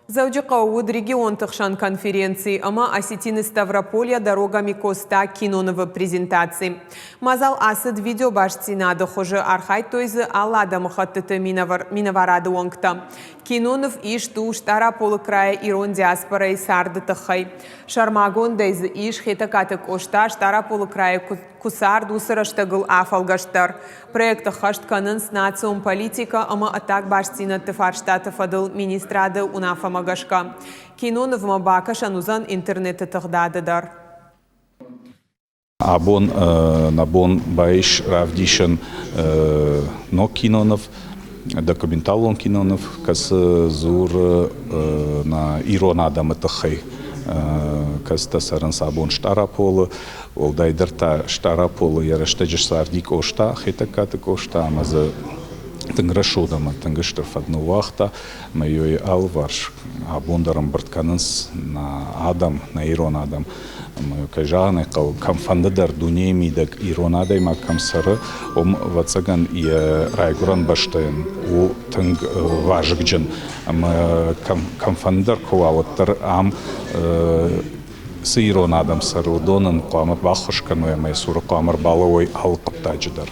Заудикауд регион Тахшан конференции, ама осетины Ставрополя дорогами Коста киноновы презентации. Мазал асад видео башцинады хуже архай тойзы аллада махаттыты миноварады оңкта. Кинонов иш туш Тараполы края ирон диаспора и сарды тахай. Шармагон дайзы иш хетакаты кошта Тараполы края кусар дусыраштагыл афалгаштар. Проекта хаштканын с национ политика, ама атак башцина тефарштаты фадыл министрады унафа магашка. Кинонов мабака шанузан интернеты тагдадыдар. Набон баиш равдишен но кинонов, документалон кинонов, кас зур на иронадам этахай. Каста саран сабон Тараполы, олдайдерта Тараполы яраштаджиш сардик ошта, хитакаты кошта, амазы танграшудама, тангыштырф одну вахта, майой алварш, абондарам бартканынс на адам, на ирон адам. Мы кажаны кал камфандыдар дунемидек иронадай макам сары, вацаган и райгуран баштайн, у танг важгджен, камфандыдар ковалаттар ам с иронадам сары, донын кламыр бахушкану, май суру кламыр баловой алқыптаджыдар.